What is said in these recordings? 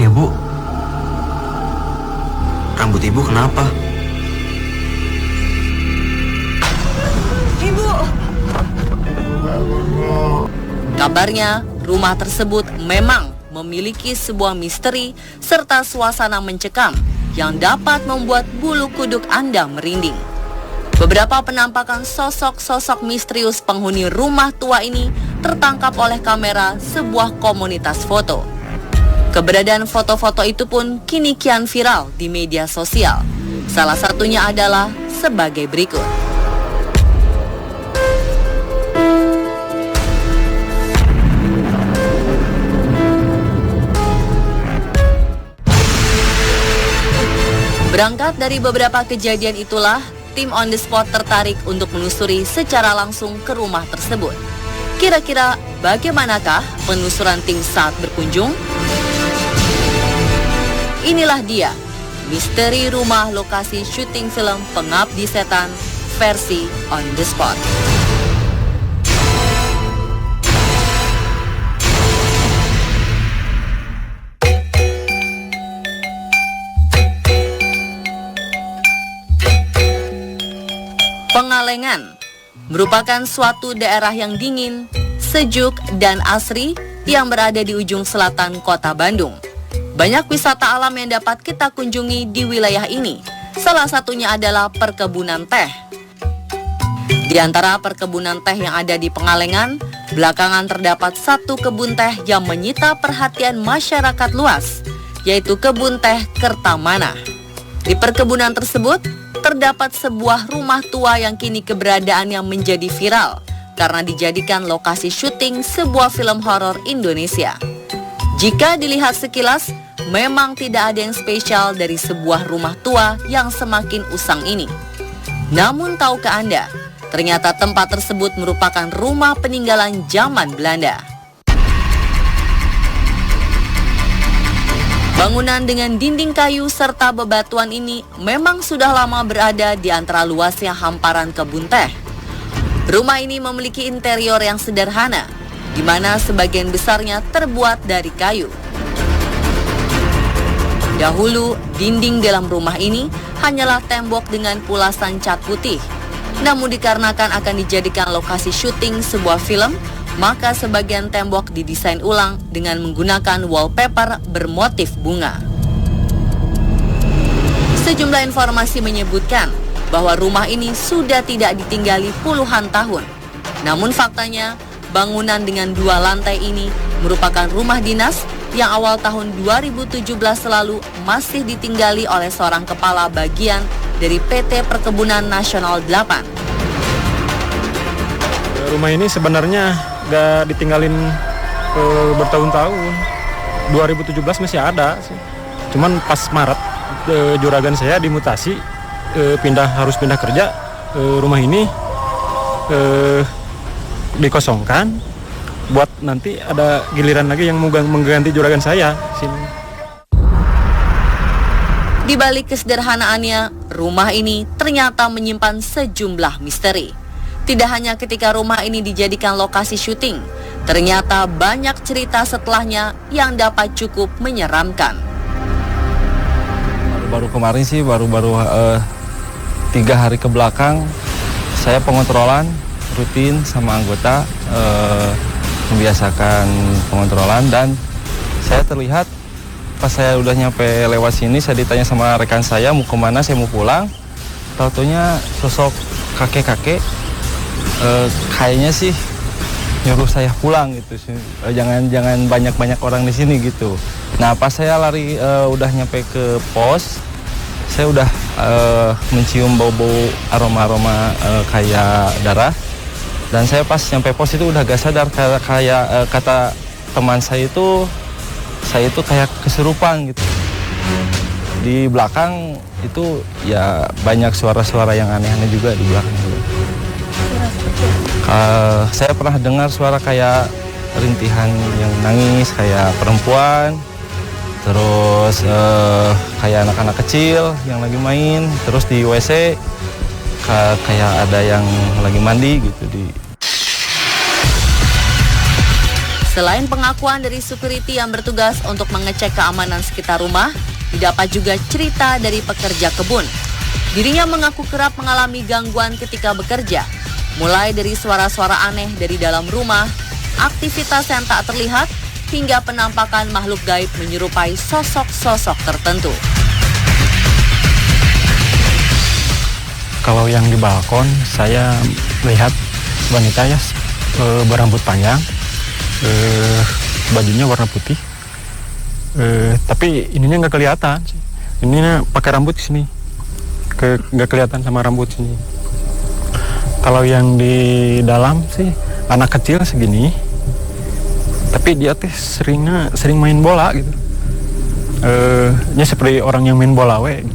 ya, Bu? Rambut Ibu kenapa? Ibu! Kabarnya, rumah tersebut memang memiliki sebuah misteri serta suasana mencekam yang dapat membuat bulu kuduk Anda merinding. Beberapa penampakan sosok-sosok misterius penghuni rumah tua ini tertangkap oleh kamera sebuah komunitas foto. Keberadaan foto-foto itu pun kini kian viral di media sosial. Salah satunya adalah sebagai berikut. Berangkat dari beberapa kejadian itulah, tim On The Spot tertarik untuk menelusuri secara langsung ke rumah tersebut. Kira-kira bagaimanakah penelusuran tim saat berkunjung? Inilah dia, misteri rumah lokasi syuting film Pengabdi Setan versi On The Spot. Pengalengan merupakan suatu daerah yang dingin, sejuk, dan asri yang berada di ujung selatan kota Bandung. Banyak wisata alam yang dapat kita kunjungi di wilayah ini. Salah satunya adalah perkebunan teh. Di antara perkebunan teh yang ada di Pengalengan, belakangan terdapat satu kebun teh yang menyita perhatian masyarakat luas, yaitu kebun teh Kertamana. Di perkebunan tersebut, terdapat sebuah rumah tua yang kini keberadaannya menjadi viral karena dijadikan lokasi syuting sebuah film horor Indonesia. Jika dilihat sekilas, memang tidak ada yang spesial dari sebuah rumah tua yang semakin usang ini. Namun tahukah Anda, ternyata tempat tersebut merupakan rumah peninggalan zaman Belanda. Bangunan dengan dinding kayu serta bebatuan ini memang sudah lama berada di antara luasnya hamparan kebun teh. Rumah ini memiliki interior yang sederhana, di mana sebagian besarnya terbuat dari kayu. Dahulu, dinding dalam rumah ini hanyalah tembok dengan pulasan cat putih. Namun dikarenakan akan dijadikan lokasi syuting sebuah film, maka sebagian tembok didesain ulang dengan menggunakan wallpaper bermotif bunga. Sejumlah informasi menyebutkan bahwa rumah ini sudah tidak ditinggali puluhan tahun. Namun faktanya, bangunan dengan 2 lantai ini merupakan rumah dinas yang awal tahun 2017 lalu masih ditinggali oleh seorang kepala bagian dari PT Perkebunan Nasional 8. Rumah ini sebenarnya gak ditinggalin bertahun-tahun. 2017 masih ada sih. Cuman pas Maret juragan saya dimutasi, harus pindah kerja. Rumah ini dikosongkan buat nanti ada giliran lagi yang mau mengganti juragan saya sini. Di balik kesederhanaannya, rumah ini ternyata menyimpan sejumlah misteri. Tidak hanya ketika rumah ini dijadikan lokasi syuting, ternyata banyak cerita setelahnya yang dapat cukup menyeramkan. Baru kemarin sih, baru 3 hari ke belakang, saya pengontrolan rutin sama anggota, membiasakan pengontrolan, dan saya terlihat pas saya udah nyampe lewat sini, saya ditanya sama rekan saya mau kemana, saya mau pulang. Taunya sosok kakek-kakek, kayaknya sih nyuruh saya pulang gitu, jangan banyak orang di sini gitu. Nah pas saya lari udah nyampe ke pos, saya udah mencium bau-bau aroma kayak darah, dan saya pas nyampe pos itu udah gak sadar, kayak kata teman saya itu kayak kesurupan gitu. Di belakang itu ya banyak suara-suara yang aneh-aneh juga di belakang itu. Saya pernah dengar suara kayak rintihan yang nangis, kayak perempuan, terus kayak anak-anak kecil yang lagi main, terus di WC kayak ada yang lagi mandi gitu di. Selain pengakuan dari security yang bertugas untuk mengecek keamanan sekitar rumah, didapat juga cerita dari pekerja kebun. Dirinya mengaku kerap mengalami gangguan ketika bekerja, mulai dari suara-suara aneh dari dalam rumah, aktivitas yang tak terlihat, hingga penampakan makhluk gaib menyerupai sosok-sosok tertentu. Kalau yang di balkon, saya lihat wanita ya berambut panjang, bajunya warna putih, tapi ininya nggak kelihatan. Ininya pakai rambut di sini, nggak kelihatan sama rambut sini. Kalau yang di dalam sih anak kecil segini, tapi dia teh sering main bola gitu. Seperti orang yang main bola gitu.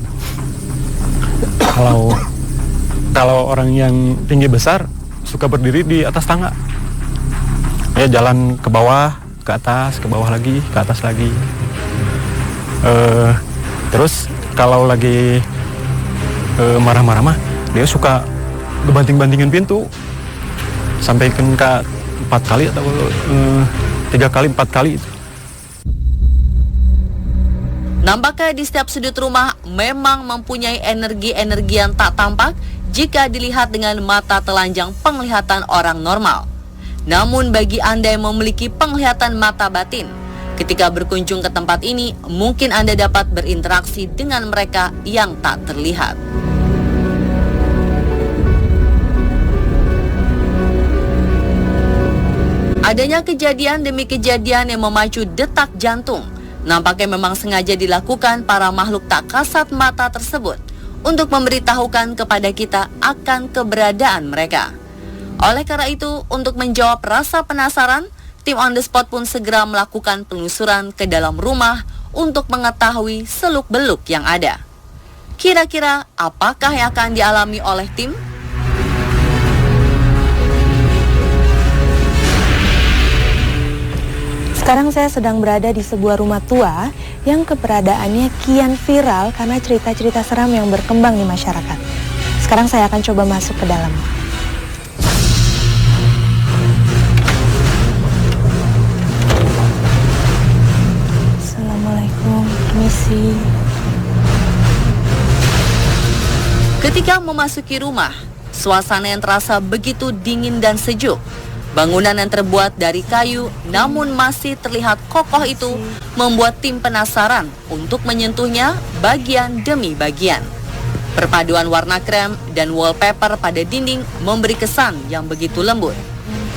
Kalau orang yang tinggi besar suka berdiri di atas tangga. Ya jalan ke bawah, ke atas, ke bawah lagi, ke atas lagi. Terus kalau lagi marah-marah mah dia suka ngebanting-bantingin pintu sampai ke 4 kali atau 3 kali 4 kali itu. Nampaknya di setiap sudut rumah memang mempunyai energi-energi yang tak tampak jika dilihat dengan mata telanjang penglihatan orang normal. Namun bagi Anda yang memiliki penglihatan mata batin, ketika berkunjung ke tempat ini, mungkin Anda dapat berinteraksi dengan mereka yang tak terlihat. Adanya kejadian demi kejadian yang memacu detak jantung, nampaknya memang sengaja dilakukan para makhluk tak kasat mata tersebut untuk memberitahukan kepada kita akan keberadaan mereka. Oleh karena itu, untuk menjawab rasa penasaran, tim On The Spot pun segera melakukan penelusuran ke dalam rumah untuk mengetahui seluk-beluk yang ada. Kira-kira apakah yang akan dialami oleh tim? Sekarang saya sedang berada di sebuah rumah tua yang keberadaannya kian viral karena cerita-cerita seram yang berkembang di masyarakat. Sekarang saya akan coba masuk ke dalam. Assalamualaikum, permisi. Ketika memasuki rumah, suasana yang terasa begitu dingin dan sejuk. Bangunan yang terbuat dari kayu namun masih terlihat kokoh itu membuat tim penasaran untuk menyentuhnya bagian demi bagian. Perpaduan warna krem dan wallpaper pada dinding memberi kesan yang begitu lembut.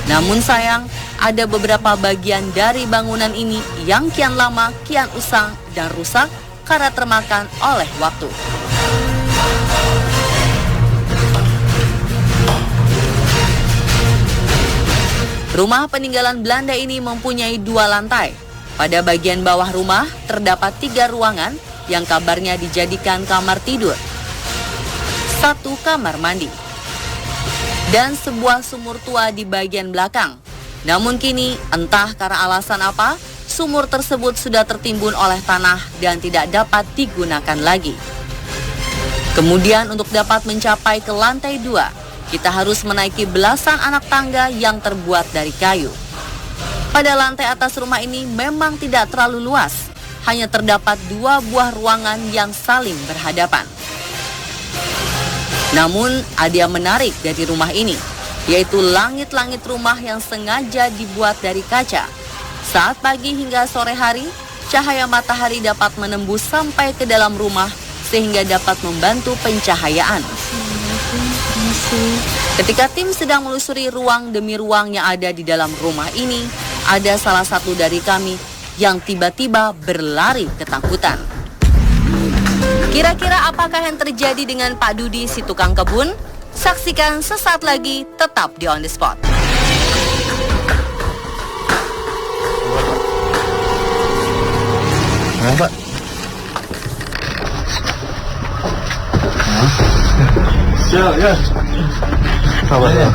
Namun sayang, ada beberapa bagian dari bangunan ini yang kian lama kian usang dan rusak karena termakan oleh waktu. Rumah peninggalan Belanda ini mempunyai 2 lantai. Pada bagian bawah rumah terdapat 3 ruangan yang kabarnya dijadikan kamar tidur, 1 kamar mandi, dan sebuah sumur tua di bagian belakang. Namun kini entah karena alasan apa, sumur tersebut sudah tertimbun oleh tanah dan tidak dapat digunakan lagi. Kemudian untuk dapat mencapai ke lantai 2, kita harus menaiki belasan anak tangga yang terbuat dari kayu. Pada lantai atas rumah ini memang tidak terlalu luas, hanya terdapat 2 buah ruangan yang saling berhadapan. Namun ada yang menarik dari rumah ini, yaitu langit-langit rumah yang sengaja dibuat dari kaca. Saat pagi hingga sore hari, cahaya matahari dapat menembus sampai ke dalam rumah sehingga dapat membantu pencahayaan. Ketika tim sedang melusuri ruang demi ruang yang ada di dalam rumah ini, ada salah satu dari kami yang tiba-tiba berlari ketakutan. Kira-kira apakah yang terjadi dengan Pak Dudi si tukang kebun? Saksikan sesaat lagi, tetap di On The Spot. Kenapa? Ya. Sabar ya.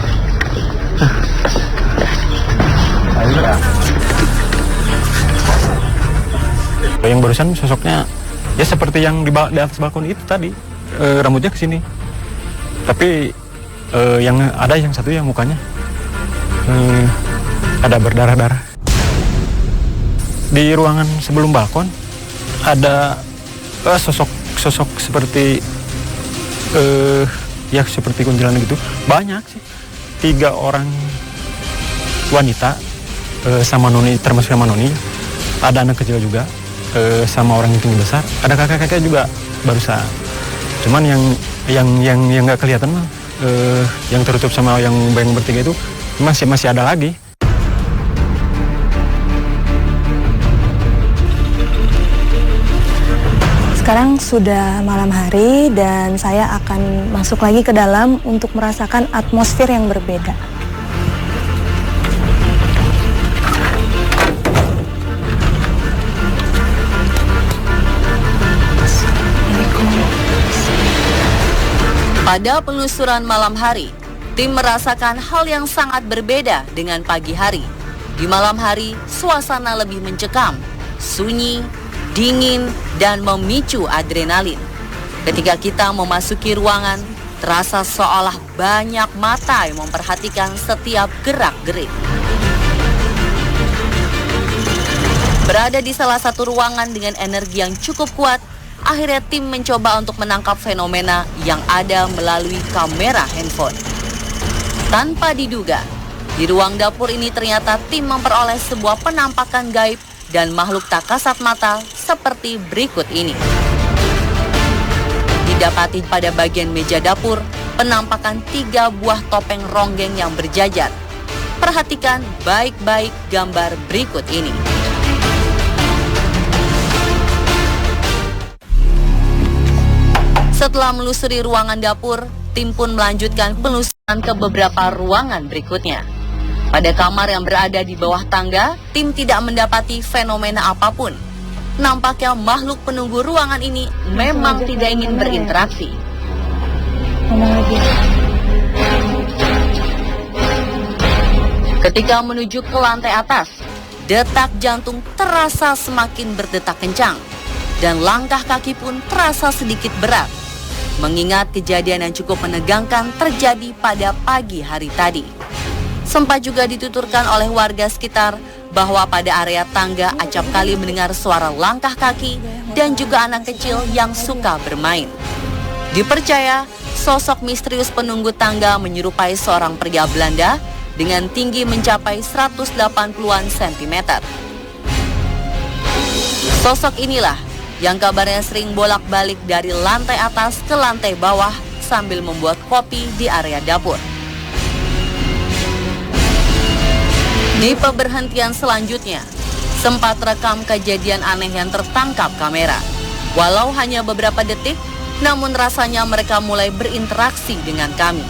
Yang barusan sosoknya ya seperti yang di atas balkon itu tadi, rambutnya ke sini. Tapi yang satu yang mukanya ada berdarah-darah. di ruangan sebelum balkon ada sosok seperti ya seperti kuntilanak gitu. Banyak sih, 3 orang wanita sama noni, termasuk sama noni. Ada anak kecil juga sama orang yang tinggi besar. Ada kakek-kakek juga barusan. Cuman yang nggak kelihatan mah yang tertutup sama yang bertiga itu masih ada lagi. Sekarang sudah malam hari dan saya akan masuk lagi ke dalam untuk merasakan atmosfer yang berbeda. Pada penelusuran malam hari, tim merasakan hal yang sangat berbeda dengan pagi hari. Di malam hari, suasana lebih mencekam, sunyi, dingin, dan memicu adrenalin. Ketika kita memasuki ruangan, terasa seolah banyak mata yang memperhatikan setiap gerak-gerik. Berada di salah satu ruangan dengan energi yang cukup kuat, akhirnya tim mencoba untuk menangkap fenomena yang ada melalui kamera handphone. Tanpa diduga, di ruang dapur ini ternyata tim memperoleh sebuah penampakan gaib dan makhluk tak kasat mata seperti berikut ini. Didapati pada bagian meja dapur, penampakan 3 buah topeng ronggeng yang berjajar. Perhatikan baik-baik gambar berikut ini. Setelah melusuri ruangan dapur, tim pun melanjutkan penelusuran ke beberapa ruangan berikutnya. Pada kamar yang berada di bawah tangga, tim tidak mendapati fenomena apapun. Nampaknya makhluk penunggu ruangan ini memang tidak ingin berinteraksi. Ketika menuju ke lantai atas, detak jantung terasa semakin berdetak kencang dan langkah kaki pun terasa sedikit berat, mengingat kejadian yang cukup menegangkan terjadi pada pagi hari tadi. Sempat juga dituturkan oleh warga sekitar bahwa pada area tangga acap kali mendengar suara langkah kaki dan juga anak kecil yang suka bermain. Dipercaya, sosok misterius penunggu tangga menyerupai seorang pria Belanda dengan tinggi mencapai 180-an cm. Sosok inilah yang kabarnya sering bolak-balik dari lantai atas ke lantai bawah sambil membuat kopi di area dapur. Di pemberhentian selanjutnya, sempat rekam kejadian aneh yang tertangkap kamera. Walau hanya beberapa detik, namun rasanya mereka mulai berinteraksi dengan kami.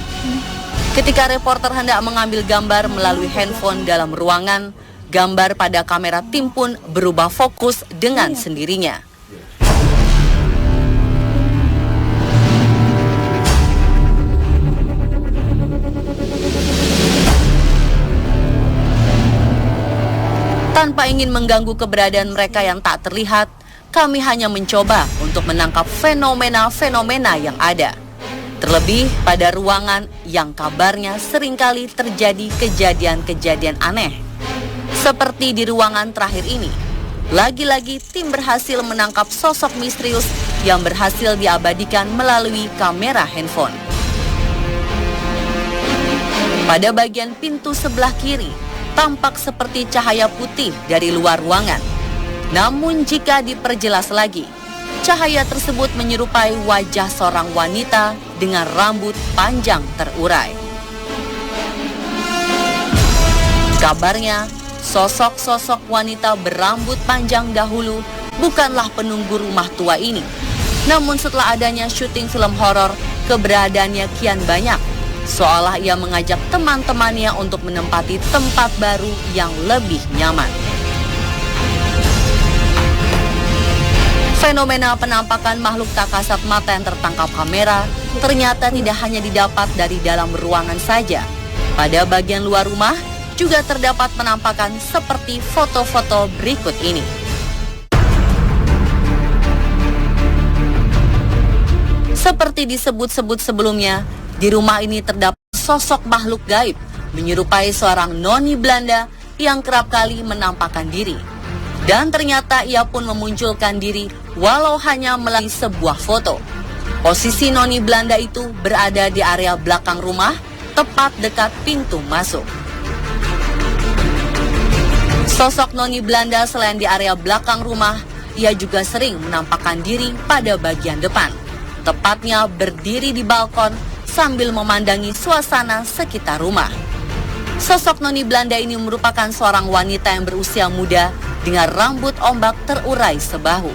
Ketika reporter hendak mengambil gambar melalui handphone dalam ruangan, gambar pada kamera tim pun berubah fokus dengan sendirinya. Tanpa ingin mengganggu keberadaan mereka yang tak terlihat, kami hanya mencoba untuk menangkap fenomena-fenomena yang ada. Terlebih pada ruangan yang kabarnya seringkali terjadi kejadian-kejadian aneh. Seperti di ruangan terakhir ini, lagi-lagi tim berhasil menangkap sosok misterius yang berhasil diabadikan melalui kamera handphone. Pada bagian pintu sebelah kiri, tampak seperti cahaya putih dari luar ruangan. Namun jika diperjelas lagi, cahaya tersebut menyerupai wajah seorang wanita dengan rambut panjang terurai. Kabarnya, sosok-sosok wanita berambut panjang dahulu bukanlah penunggu rumah tua ini. Namun setelah adanya syuting film horor, keberadaannya kian banyak. Seolah ia mengajak teman-temannya untuk menempati tempat baru yang lebih nyaman. Fenomena penampakan makhluk tak kasat mata yang tertangkap kamera ternyata tidak hanya didapat dari dalam ruangan saja. Pada bagian luar rumah juga terdapat penampakan seperti foto-foto berikut ini. Seperti disebut-sebut sebelumnya, di rumah ini terdapat sosok makhluk gaib menyerupai seorang noni Belanda yang kerap kali menampakkan diri. Dan ternyata ia pun memunculkan diri walau hanya melalui sebuah foto. Posisi Noni Belanda itu berada di area belakang rumah, tepat dekat pintu masuk. Sosok Noni Belanda selain di area belakang rumah, ia juga sering menampakkan diri pada bagian depan. Tepatnya berdiri di balkon sambil memandangi suasana sekitar rumah. Sosok Noni Belanda ini merupakan seorang wanita yang berusia muda dengan rambut ombak terurai sebahu.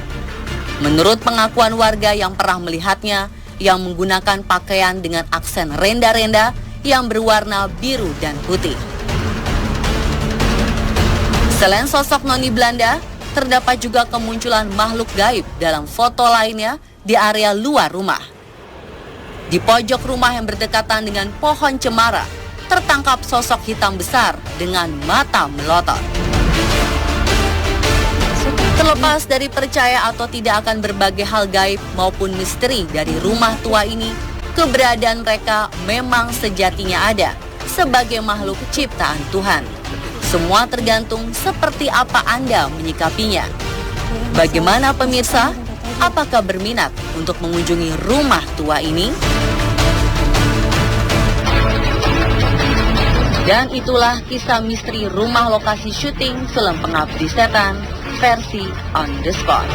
Menurut pengakuan warga yang pernah melihatnya, yang menggunakan pakaian dengan aksen renda-renda yang berwarna biru dan putih. Selain sosok Noni Belanda, terdapat juga kemunculan makhluk gaib dalam foto lainnya di area luar rumah. Di pojok rumah yang berdekatan dengan pohon cemara, tertangkap sosok hitam besar dengan mata melotot. Terlepas dari percaya atau tidak akan berbagai hal gaib maupun misteri dari rumah tua ini, keberadaan mereka memang sejatinya ada sebagai makhluk ciptaan Tuhan. Semua tergantung seperti apa Anda menyikapinya. Bagaimana pemirsa? Apakah berminat untuk mengunjungi rumah tua ini? Dan itulah kisah misteri rumah lokasi syuting film Pengabdi Setan versi On The Spot.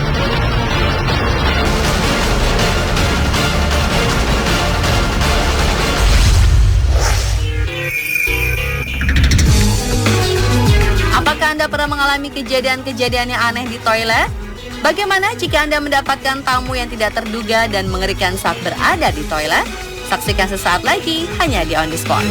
Apakah Anda pernah mengalami kejadian-kejadian yang aneh di toilet? Bagaimana jika Anda mendapatkan tamu yang tidak terduga dan mengerikan saat berada di toilet? Saksikan sesaat lagi hanya di On The Spot.